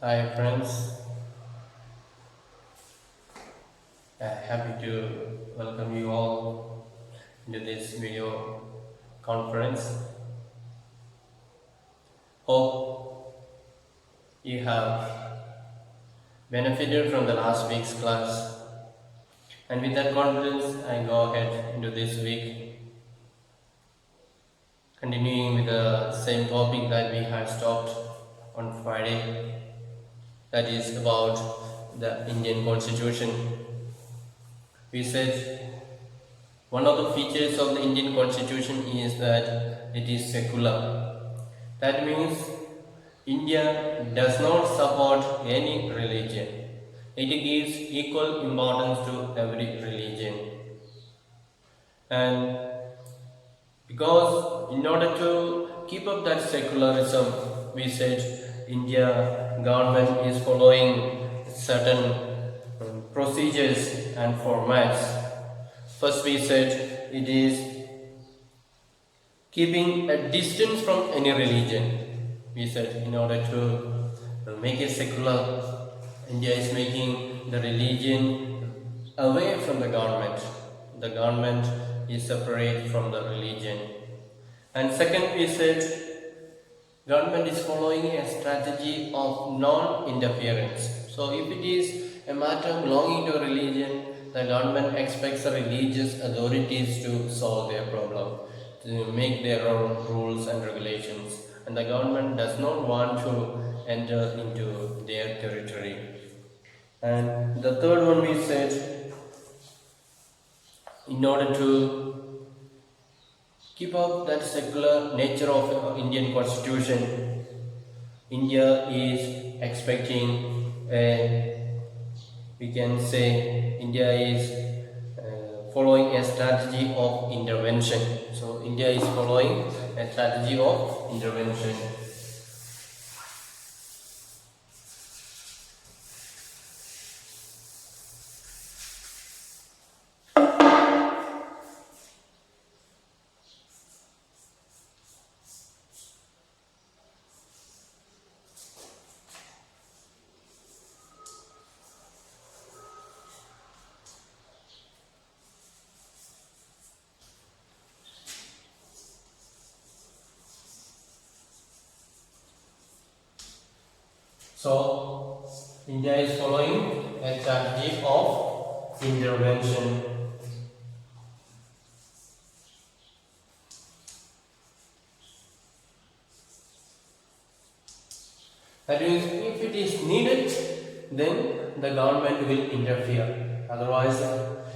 Hi friends, happy to welcome you all into this video conference. Hope you have benefited from the last week's class, and with that confidence I go ahead into this week, continuing with the same topic that we had stopped on Friday, that is about the Indian Constitution. We said one of the features of the Indian Constitution is that it is secular. That means India does not support any religion. It gives equal importance to every religion. And because in order to keep up that secularism, we said India government is following certain procedures and formats. First we said it is keeping a distance from any religion. We said in order to make it secular, India is making the religion away from the government. The government is separate from the religion. And second we said government is following a strategy of non-interference. So if it is a matter belonging to a religion, the government expects the religious authorities to solve their problem, to make their own rules and regulations, and the government does not want to enter into their territory. And the third one we said, in order to keep up that secular nature of Indian Constitution, India is expecting we can say India is following a strategy of intervention. So India is following a strategy of intervention. So, India is following a strategy of intervention. That means if it is needed, then the government will interfere. Otherwise,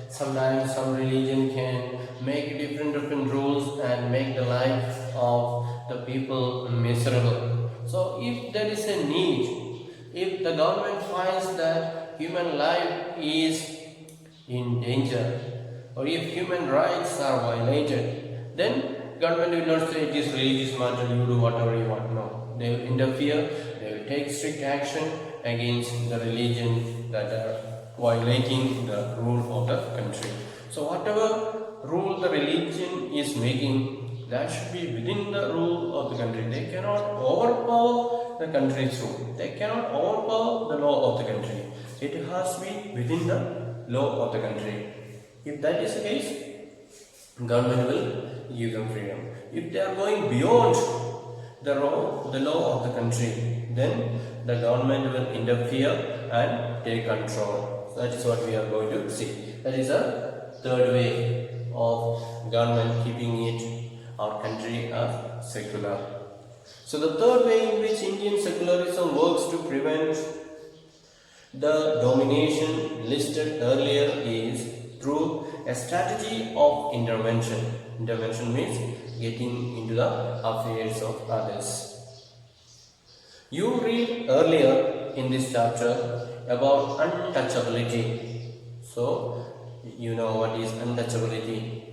sometimes some religion can make different rules and make the life of the people miserable. So if there is a need, if the government finds that human life is in danger, or if human rights are violated, then government will not say it is religious matter, you do whatever you want. No, they will interfere, they will take strict action against the religion that are violating the rule of the country. So whatever rule the religion is making, that should be within the rule of the country. They cannot overpower the country's rule. They cannot overpower the law of the country. It has to be within the law of the country. If that is the case, government will give them freedom. If they are going beyond the law of the country, then the government will interfere and take control. So that is what we are going to see. That is a third way of government keeping it, our country, as secular. So the third way in which Indian secularism works to prevent the domination listed earlier is through a strategy of intervention. Intervention means getting into the affairs of others. You read earlier in this chapter about untouchability. So, you know what is untouchability,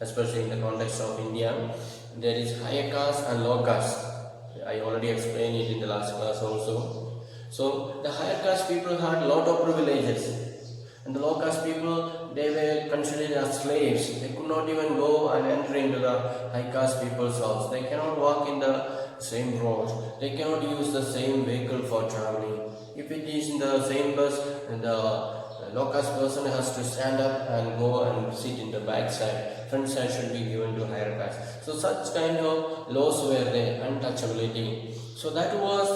especially in the context of India. There is higher caste and low caste. I already explained it in the last class also. So, the higher caste people had a lot of privileges, and the low caste people, they were considered as slaves. They could not even go and enter into the high caste people's house. They cannot walk in the same road. They cannot use the same vehicle for traveling. If it is in the same bus, the low caste person has to stand up and go and sit in the back side. Front side should be given to higher caste. So such kind of laws were there, untouchability. So that was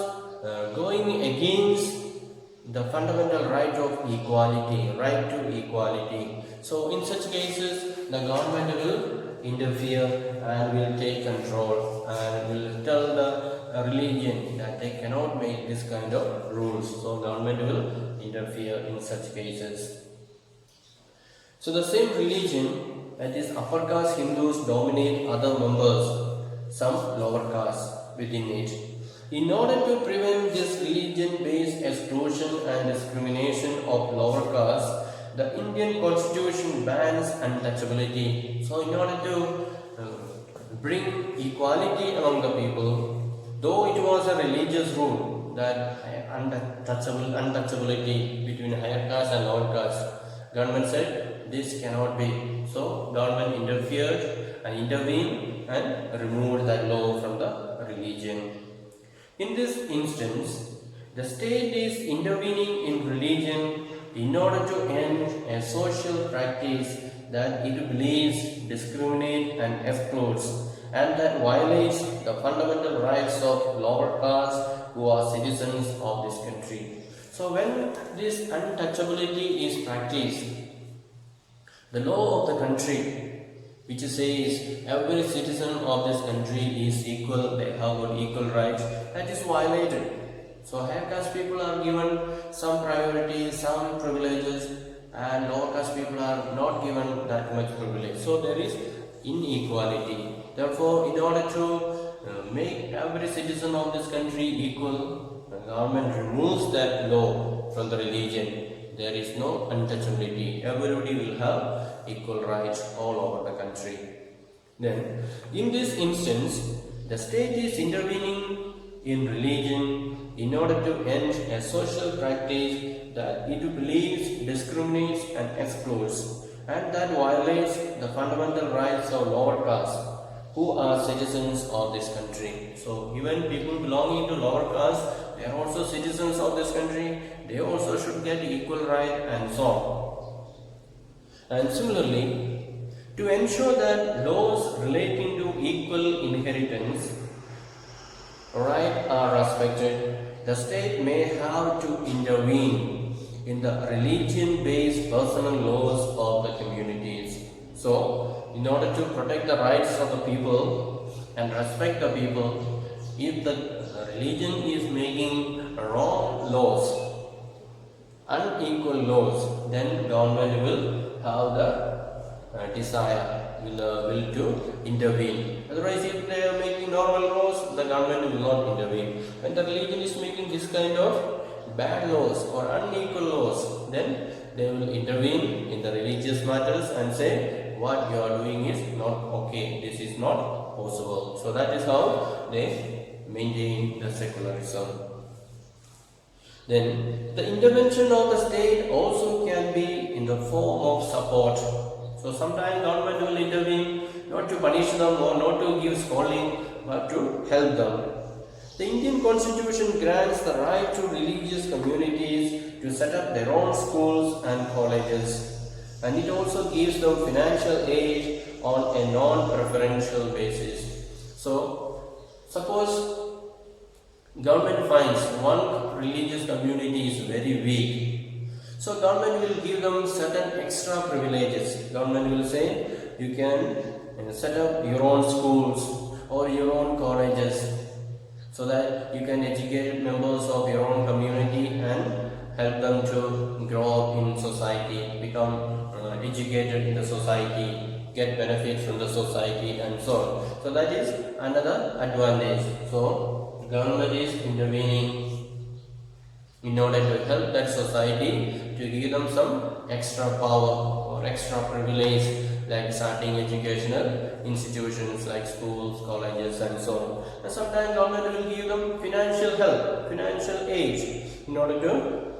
going against the fundamental right of equality, right to equality. So in such cases, the government will interfere and will take control and will tell the religion that they cannot make this kind of rules. So government will interfere in such cases. So the same religion, that is upper caste Hindus, dominate other members, some lower caste within it. In order to prevent this religion-based exclusion and discrimination of lower caste, the Indian constitution bans untouchability. So in order to bring equality among the people, though it was a religious rule that untouchability between higher caste and lower caste, government said this cannot be. So government interfered and intervened and removed that law from the religion. In this instance, the state is intervening in religion in order to end a social practice that it believes discriminates and excludes and that violates the fundamental rights of lower caste who are citizens of this country. So when this untouchability is practiced, the law of the country which says every citizen of this country is equal, they have got equal rights, that is violated. So higher caste people are given some priority, some privileges, and lower caste people are not given that much privilege. So there is inequality. Therefore, in order to make every citizen of this country equal, the government removes that law from the religion. There is no untouchability. Everybody will have equal rights all over the country. Then, in this instance, the state is intervening in religion in order to end a social practice that it believes discriminates and excludes and that violates the fundamental rights of lower caste who are citizens of this country. So even people belonging to lower caste, they are also citizens of this country, they also should get equal right and so on. And similarly, to ensure that laws relating to equal inheritance rights are respected, the state may have to intervene in the religion-based personal laws of the communities. So, in order to protect the rights of the people and respect the people, if the religion is making wrong laws, unequal laws, then government will have the desire, will to intervene. Otherwise, if they are making normal laws, the government will not intervene. When the religion is making this kind of bad laws or unequal laws, then they will intervene in the religious matters and say what you are doing is not okay, this is not possible. So that is how they maintain the secularism. Then the intervention of the state also can be in the form of support. So sometimes government will intervene not to punish them or not to give scolding, but to help them. The Indian Constitution grants the right to religious communities to set up their own schools and colleges, and it also gives them financial aid on a non-preferential basis. So, suppose government finds one religious community is very weak, so government will give them certain extra privileges. Government will say you can set up your own schools or your own colleges so that you can educate members of your own community and help them to grow up in society, become educated in the society, get benefits from the society and so on. So that is another advantage. So government is intervening in order to help that society to give them some extra power or extra privilege, like starting educational institutions like schools, colleges and so on. And sometimes government will give them financial help, financial aid in order to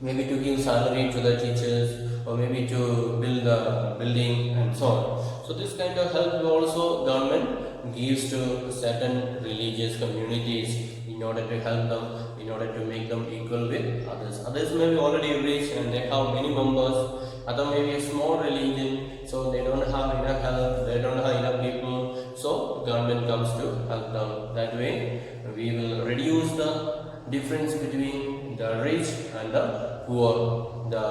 maybe to give salary to the teachers or maybe to build the building and so on. So this kind of help will also government gives to certain religious communities in order to help them, in order to make them equal with others. Others may be already rich and they have many members. Other may be a small religion, so they don't have enough help, they don't have enough people. So government comes to help them. That way, we will reduce the difference between the rich and the poor, the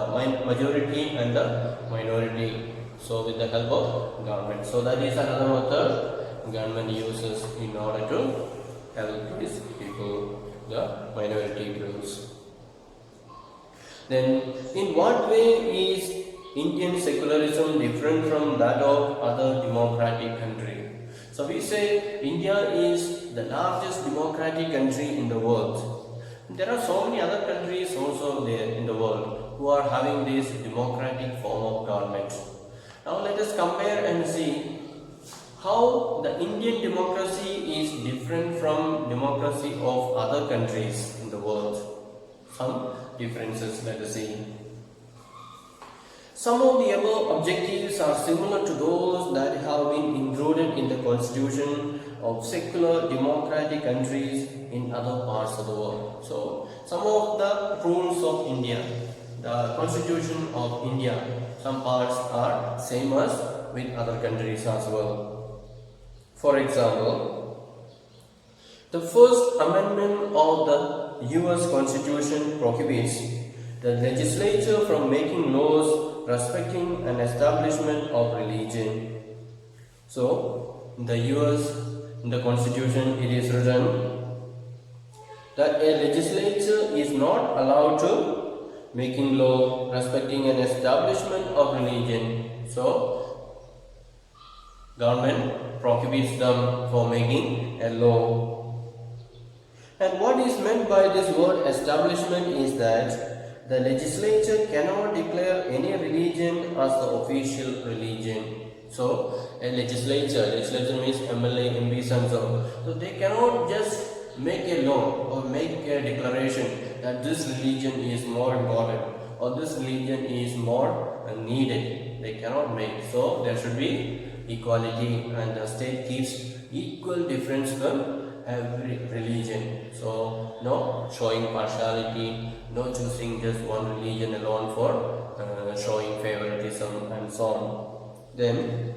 majority and the minority. So with the help of government. So that is another method government uses in order to help these people, the minority groups. Then, in what way is Indian secularism different from that of other democratic countries? So we say India is the largest democratic country in the world. There are so many other countries also there in the world who are having this democratic form of government. Now let us compare and see how the Indian democracy is different from democracy of other countries in the world. Some differences, let us see. Some of the above objectives are similar to those that have been included in the constitution of secular democratic countries in other parts of the world. So, some of the rules of India, the constitution of India, some parts are same as with other countries as well. For example, the first amendment of the US Constitution prohibits the legislature from making laws respecting an establishment of religion. So, in the US, in the Constitution, it is written that a legislature is not allowed to making law respecting an establishment of religion. So, government prohibits them for making a law. And what is meant by this word establishment is that the legislature cannot declare any religion as the official religion. So, a legislature means MLA, MPs and so. So, they cannot just make a law or make a declaration that this religion is more important or this religion is more needed. They cannot make. So, there should be equality and the state gives equal difference to every religion. So, no showing partiality, no choosing just one religion alone for showing favoritism and so on. Then,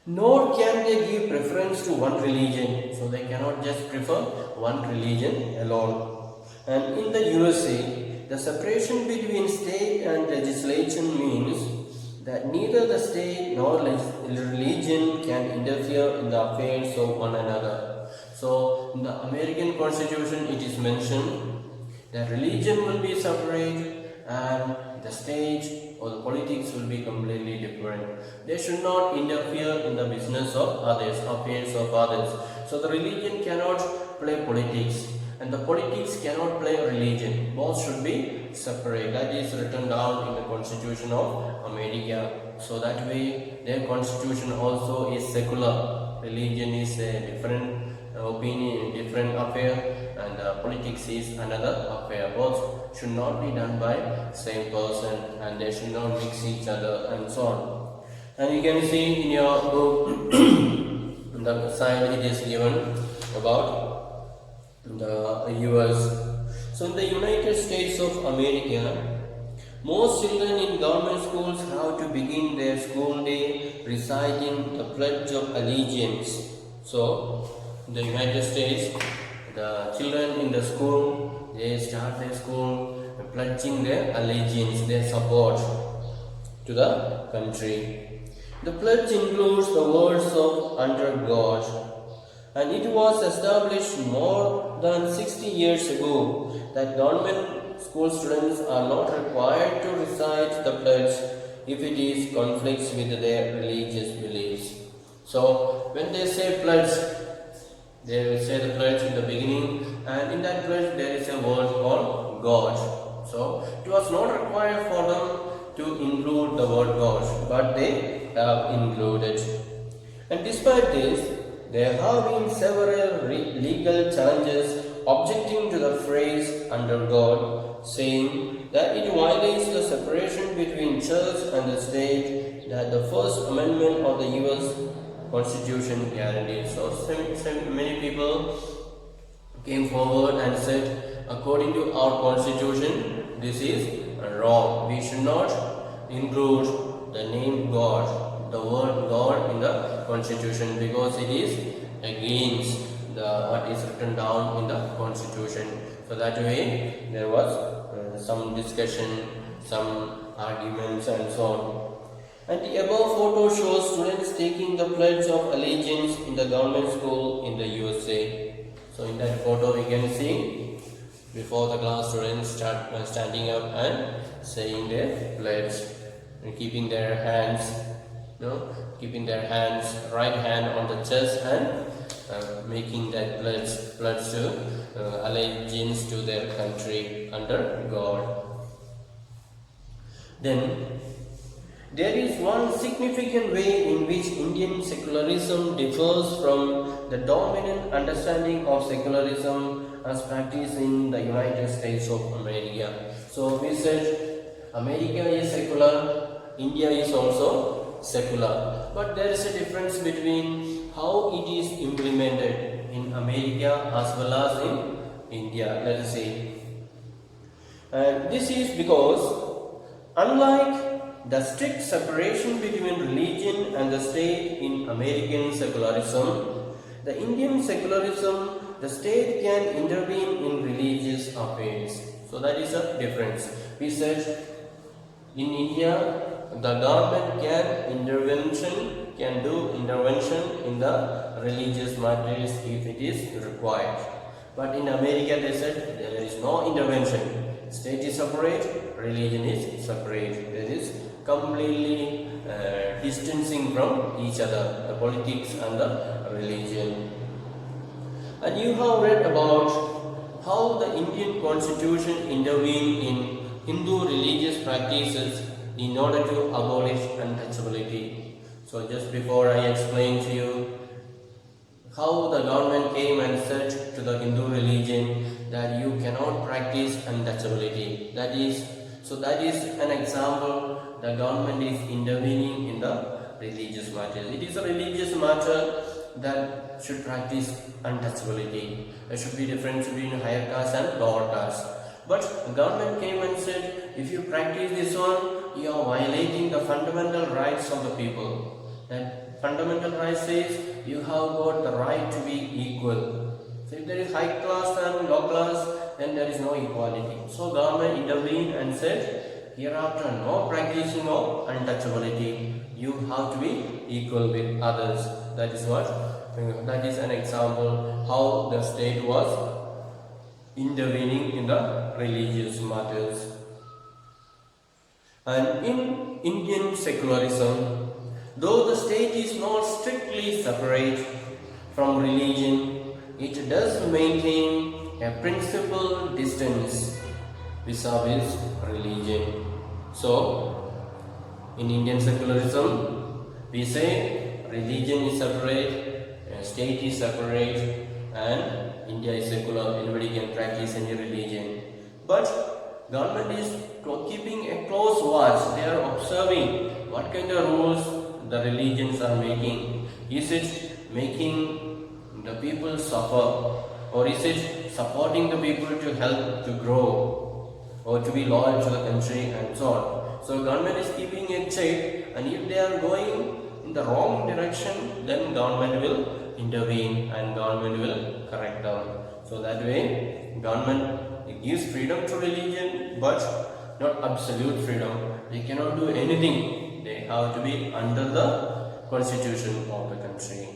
nor can they give preference to one religion. So, they cannot just prefer one religion alone. And in the USA, the separation between state and legislation means that neither the state nor religion can interfere in the affairs of one another. So, in the American Constitution, it is mentioned that religion will be separate and the state or the politics will be completely different. They should not interfere in the business of others, affairs of others. So, the religion cannot play politics and the politics cannot play religion. Both should be separate. That is written down in the Constitution of America. So that way their constitution also is secular. Religion is a different opinion, different affair, and politics is another affair. Both should not be done by same person and they should not mix each other and so on. And you can see in your book on the side it is given about the US. So in the United States of America, most children in government schools have to begin their school day reciting the Pledge of Allegiance. So in the United States, the children in the school, they start their school pledging their allegiance, their support to the country. The pledge includes the words of "under God," and it was established more than 60 years ago that government school students are not required to recite the pledge if it is conflicts with their religious beliefs. So when they say pledge, they will say the pledge in the beginning, and in that pledge there is a word called God. So it was not required for them to include the word God, but they have included. And despite this, there have been several legal challenges objecting to the phrase "under God," saying that it violates the separation between church and the state that the First Amendment of the US Constitution guarantees. So many people came forward and said, according to our constitution, this is wrong. We should not include the name God, the word God in the constitution, because it is against what is written down in the constitution. So that way there was some discussion, some arguments and so on. And the above photo shows students taking the pledge of allegiance in the government school in the USA. So in that photo we can see before the class students start standing up and saying their pledge and keeping their hands, right hand on the chest and making that pledge to allegiance to their country under God. Then there is one significant way in which Indian secularism differs from the dominant understanding of secularism as practiced in the United States of America. So we said America is secular, India is also secular, but there is a difference between how it is implemented in America as well as in India, let us say. And this is because unlike the strict separation between religion and the state in American secularism, the Indian secularism, the state can intervene in religious affairs. So that is a difference. We said in India, the government can do intervention in the religious matters if it is required. But in America they said there is no intervention. State is separate, religion is separate. There is completely distancing from each other, the politics and the religion. And you have read about how the Indian constitution intervened in Hindu religious practices in order to abolish untouchability. So just before I explain to you how the government came and said to the Hindu religion that you cannot practice untouchability. That is an example. The government is intervening in the religious matters. It is a religious matter that should practice untouchability. There should be difference between higher caste and lower caste. But the government came and said, if you practice this one, you are violating the fundamental rights of the people. And fundamental rights says you have got the right to be equal. So if there is high class and low class, then there is no equality. So government intervened and said, hereafter no practicing of untouchability. You have to be equal with others. That is an example how the state was intervening in the religious matters. And in Indian secularism, though the state is not strictly separate from religion, it does maintain a principal distance vis-a-vis religion. So, in Indian secularism, we say religion is separate, state is separate, and India is secular. Anybody can practice any religion. But government is keeping a close watch. They are observing what kind of rules the religions are making. Is it making the people suffer, or is it supporting the people to help to grow, or to be loyal to the country and so on. So government is keeping a check, and if they are going in the wrong direction, then government will intervene and government will correct them. So that way government gives freedom to religion, but not absolute freedom. They cannot do anything. They have to be under the constitution of the country.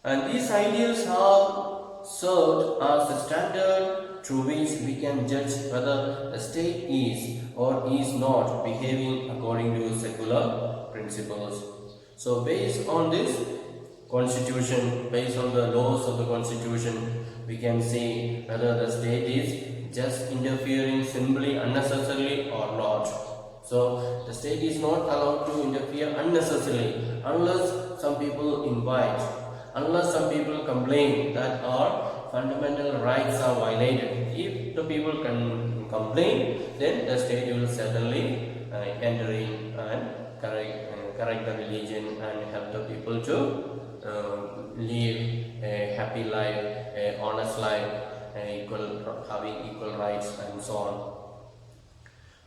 And these ideals have served as the standard through which we can judge whether the state is or is not behaving according to secular principles. So based on this constitution, based on the laws of the constitution, we can see whether the state is just interfering simply unnecessarily or not. So the state is not allowed to interfere unnecessarily unless some people invite, unless some people complain that our fundamental rights are violated. If the people can complain, then the state will certainly enter in and correct the religion and help the people to live a happy life, a honest life, having equal rights and so on.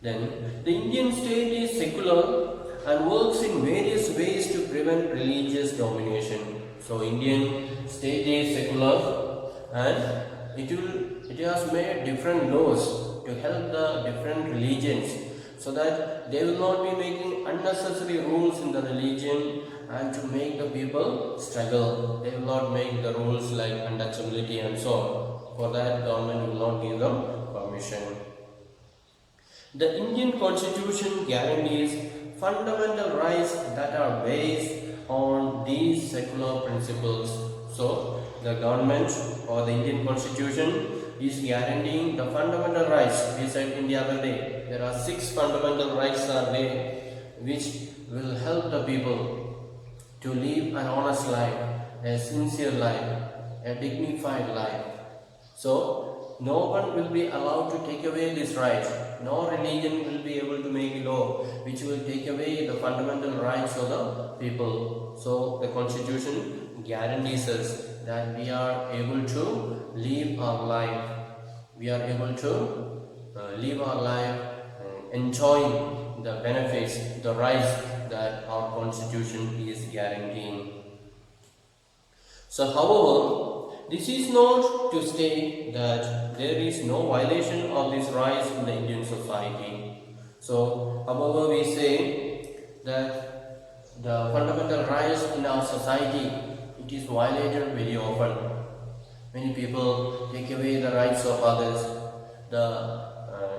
Then the Indian state is secular and works in various ways to prevent religious domination. So Indian state is secular and it has made different laws to help the different religions so that they will not be making unnecessary rules in the religion and to make the people struggle. They will not make the rules like untouchability and so on. For that, government will not give them permission. The Indian Constitution guarantees fundamental rights that are based on these secular principles. So, the government or the Indian Constitution is guaranteeing the fundamental rights. We said in the other day, there are 6 fundamental rights are there which will help the people to live an honest life, a sincere life, a dignified life. So, no one will be allowed to take away this right. No religion will be able to make a law which will take away the fundamental rights of the people. So, the Constitution guarantees us that we are able to live our life. We are able to live our life enjoying the benefits, the rights that our Constitution is guaranteeing. So, however, this is not to state that there is no violation of these rights in the Indian society. So, however, we say that the fundamental rights in our society, it is violated very often. Many people take away the rights of others. The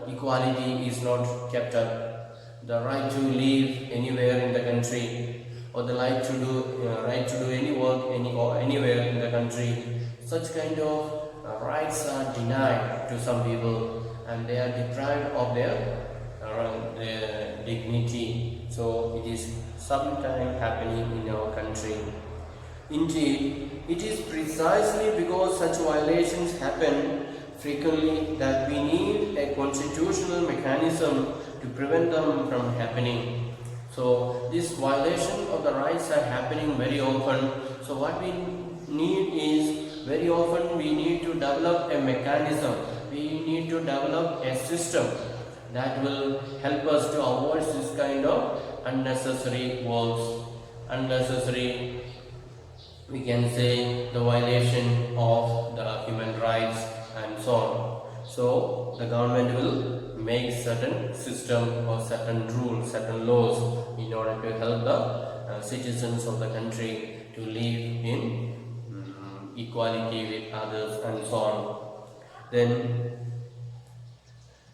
equality is not kept up. The right to live anywhere in the country, or the right to do any work anywhere in the country. Such kind of rights are denied to some people, and they are deprived of their dignity. So it is sometimes happening in our country. Indeed, it is precisely because such violations happen frequently that we need a constitutional mechanism to prevent them from happening. So this violation of the rights are happening very often. So what we need is, very often we need to develop a mechanism, we need to develop a system that will help us to avoid this kind of unnecessary works, unnecessary, we can say, the violation of the human rights and so on. So the government will make certain system or certain rules, certain laws in order to help the citizens of the country to live in equality with others and so on. Then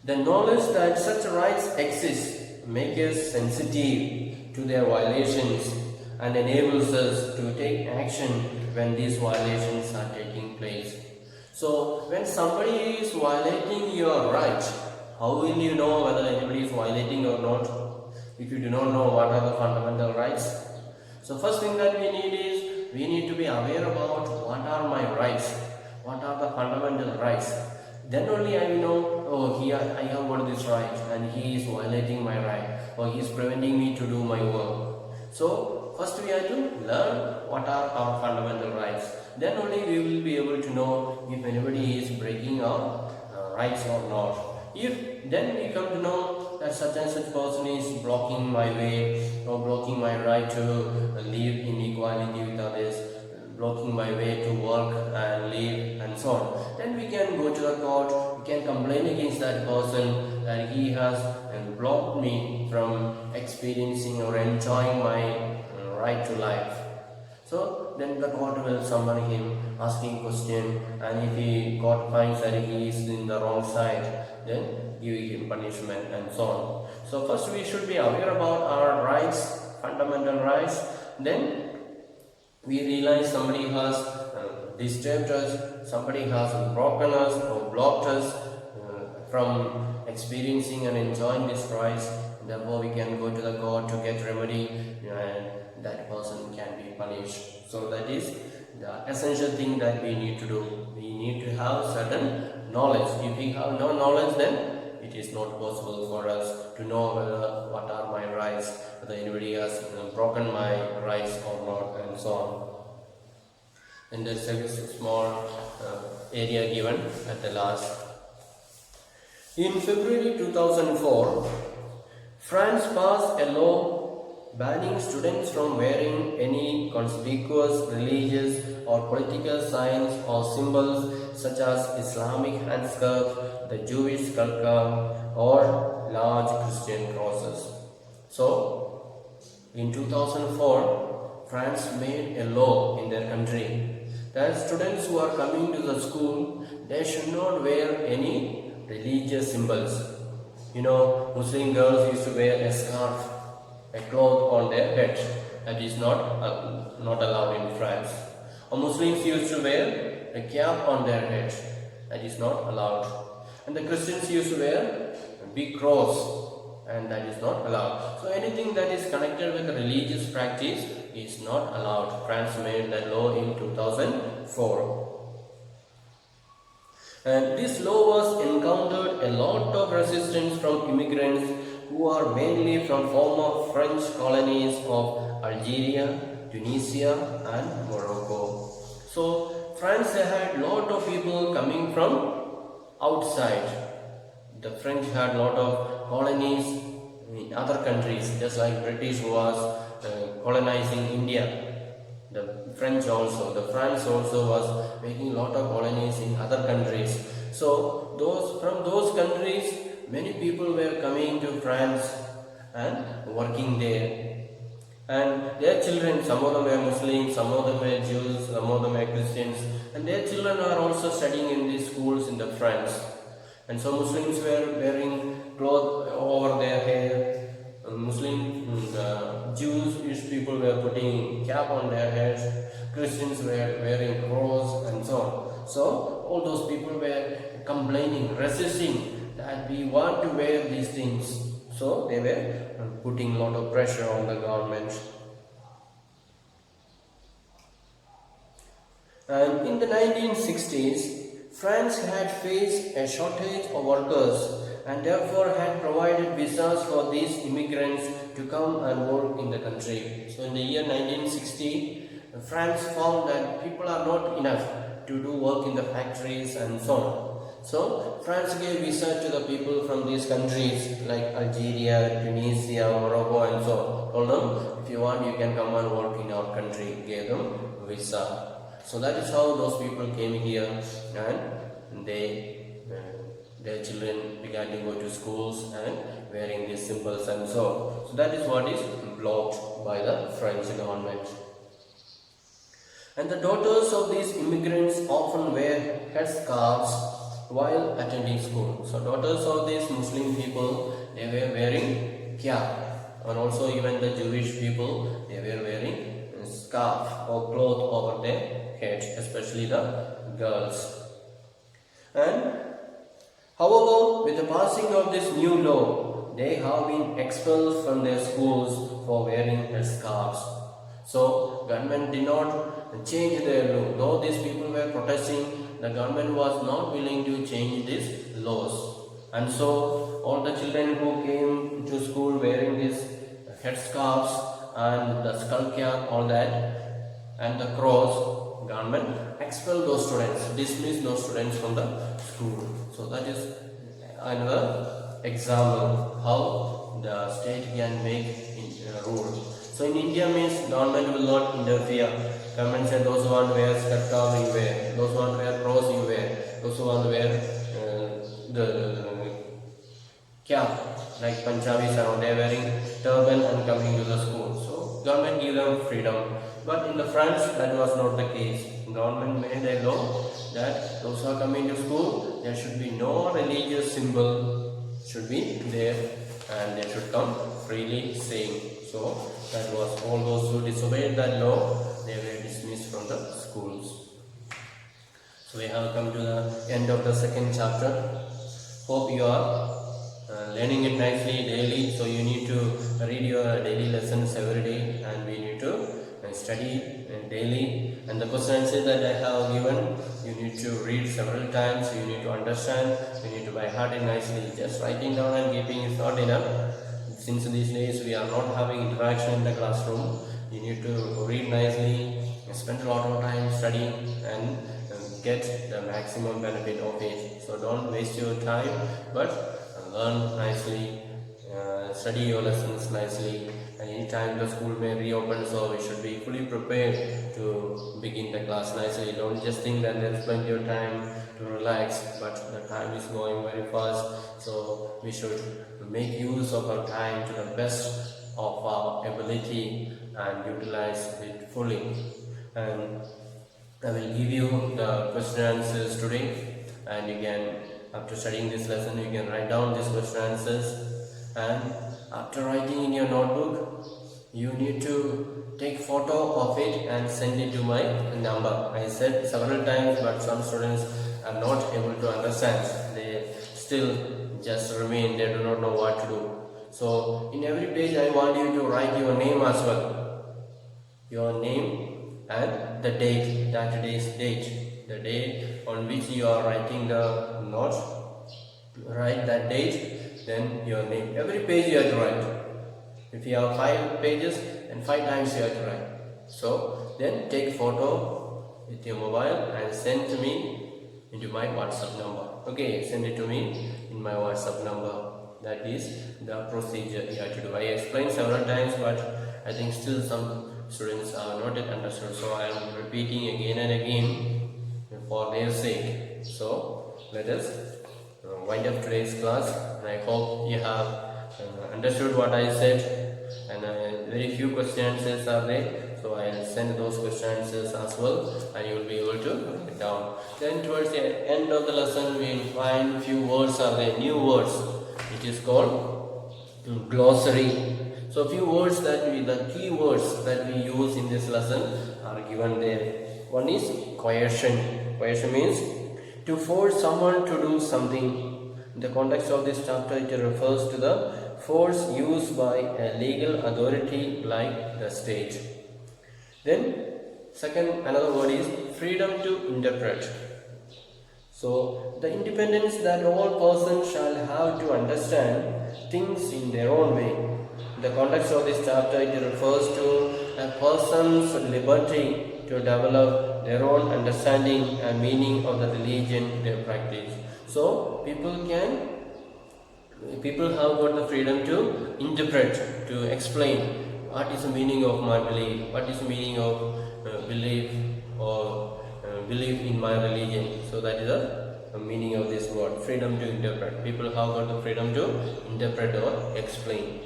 the knowledge that such rights exist makes us sensitive to their violations and enables us to take action when these violations are taking place. So when somebody is violating your right, how will you know whether anybody is violating or not if you do not know what are the fundamental rights? So first thing that we need is, we need to be aware about what are my rights, what are the fundamental rights. Then only I will know, oh, here I have got this right and he is violating my right, or he is preventing me to do my work. So first we have to learn what are our fundamental rights. Then only we will be able to know if anybody is breaking our rights or not. If then we come to know that such and such person is blocking my way or blocking my right to live in equality with others, blocking my way to work and live and so on, then we can go to the court, we can complain against that person that he has blocked me from experiencing or enjoying my right to life. So then the court will summon him, asking question, and if he court finds that he is in the wrong side, then give him punishment and so on. So first we should be aware about our rights, fundamental rights. Then we realize somebody has disturbed us, somebody has broken us or blocked us from experiencing and enjoying this rights. Therefore we can go to the court to get remedy, and that person can be punished. So that is the essential thing that we need to do. We need to have certain knowledge. If we have no knowledge, then it is not possible for us to know whether what are my rights, whether anybody has broken my rights or not, and so on. And there's a small area given at the last. In February 2004, France passed a law banning students from wearing any conspicuous religious or political signs or symbols such as Islamic handscarf, the Jewish kalka, or large Christian crosses. So, in 2004, France made a law in their country that students who are coming to the school, they should not wear any religious symbols. You know, Muslim girls used to wear a scarf, a cloth on their head. That is not allowed in France. Or Muslims used to wear a cap on their head. That is not allowed. And the Christians used to wear a big cross, and that is not allowed. So anything that is connected with the religious practice is not allowed. France made that law in 2004. And this law was encountered a lot of resistance from immigrants who are mainly from former French colonies of Algeria, Tunisia and Morocco. So France had lot of people coming from outside. The French had lot of colonies in other countries, just like British was colonizing India. The France also was making a lot of colonies in other countries. So from those countries, many people were coming to France and working there. And their children, some of them were Muslims, some of them were Jews, some of them were Christians, and their children are also studying in these schools in the France. And so Muslims were wearing clothes over their hair. Jewish people were putting cap on their heads, Christians were wearing cross and so on. So all those people were complaining, resisting that we want to wear these things. So they were putting a lot of pressure on the government. And in the 1960s, France had faced a shortage of workers and therefore had provided visas for these immigrants to come and work in the country. So in the year 1960, France found that people are not enough to do work in the factories and so on. So France gave visa to the people from these countries like Algeria, Tunisia, Morocco and so on. Told them, if you want, you can come and work in our country. Gave them visa. So that is how those people came here, and their children began to go to schools and wearing these symbols and so on. So that is what is blocked by the French government. And the daughters of these immigrants often wear headscarves while attending school. So daughters of these Muslim people, they were wearing cap, and also even the Jewish people, they were wearing a scarf or cloth over their head, especially the girls. And however, with the passing of this new law, they have been expelled from their schools for wearing headscarves. So government did not change their law. Though these people were protesting, the government was not willing to change these laws. And so all the children who came to school wearing these headscarves and the skull cap, all that, and the cross, government expelled those students, dismissed those students from the school. So that is another example how the state can make a rule. So in India means government will not interfere. Government said those who want to wear skirt cap you wear, those who want to wear cross you wear, those who want to wear the cap like Punjabis are they wearing turban and coming to the school. So government give them freedom. But in the France that was not the case. Government made a law that those who are coming to school, there should be no religious symbol should be there, and they should come freely saying. So that was all those who disobeyed that law, they were dismissed from the schools. So we have come to the end of the second chapter. Hope you are learning it nicely daily. So you need to read your daily lessons every day, and we need to study daily, and the question answer that I have given, you need to read several times, you need to understand, you need to by heart it nicely. Just writing down and keeping is not enough. Since these days we are not having interaction in the classroom, you need to read nicely, spend a lot of time studying, and get the maximum benefit of it. So don't waste your time, but learn nicely, study your lessons nicely, and anytime the school may reopen, so we should be fully prepared to begin the class nicely. Don't just think that there is plenty of time to relax, but the time is going very fast, so we should make use of our time to the best of our ability and utilize it fully. And I will give you the question answers today, and you can, after studying this lesson, you can write down these question answers, and after writing in your notebook, you need to take photo of it and send it to my number. I said several times, but some students are not able to understand. They still just remain, they do not know what to do. So in every page I want you to write your name as well. Your name and the date, that day's date. The day on which you are writing the note, write that date, then your name. Every page you have to write. If you have 5 pages, then 5 times you have to write. So then take photo with your mobile and send to me into my WhatsApp number. Okay, send it to me in my WhatsApp number. That is the procedure you have to do. I explained several times, but I think still some students are not yet understood, so I am repeating again and again for their sake. So let us wind up today's class, and I hope you have understood what I said, and very few question answers are there, so I will send those question answers as well, and you will be able to write it down. Then towards the end of the lesson we will find few words are there, new words. It is called glossary. So few words that the key words that we use in this lesson are given there. One is coercion. Coercion means to force someone to do something. In the context of this chapter, it refers to the force used by a legal authority like the state. Then another word is freedom to interpret. So the independence that all persons shall have to understand things in their own way. In the context of this chapter, it refers to a person's liberty to develop their own understanding and meaning of the religion they practice. So people have got the freedom to interpret, to explain what is the meaning of my belief, what is the meaning of belief or believe in my religion. So that is the meaning of this word, freedom to interpret. People have got the freedom to interpret or explain.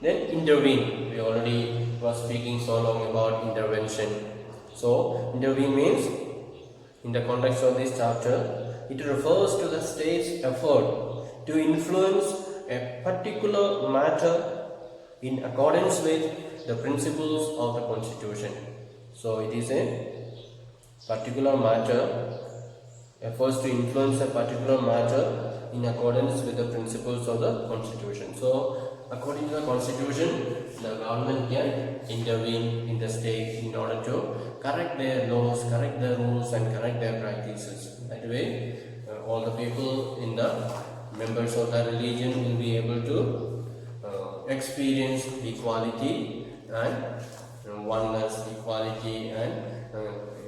Then intervene. We already was speaking so long about intervention. So intervene means, in the context of this chapter, it refers to the state's effort to influence a particular matter in accordance with the principles of the Constitution. So it is a particular matter, efforts to influence a particular matter in accordance with the principles of the Constitution. So according to the Constitution, the government can intervene in the state in order to correct their laws, correct their rules, and correct their practices. That way, all the people in the members of the religion will be able to experience equality and oneness, equality, and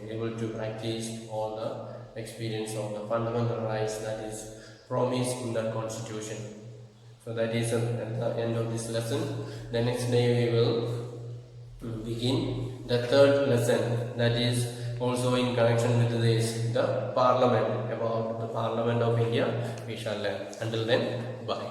able to practice all the experience of the fundamental rights that is promised in the Constitution. So that is at the end of this lesson. The next day we will begin the third lesson, that is also in connection with this, the Parliament. About the Parliament of India we shall learn. Until then, bye.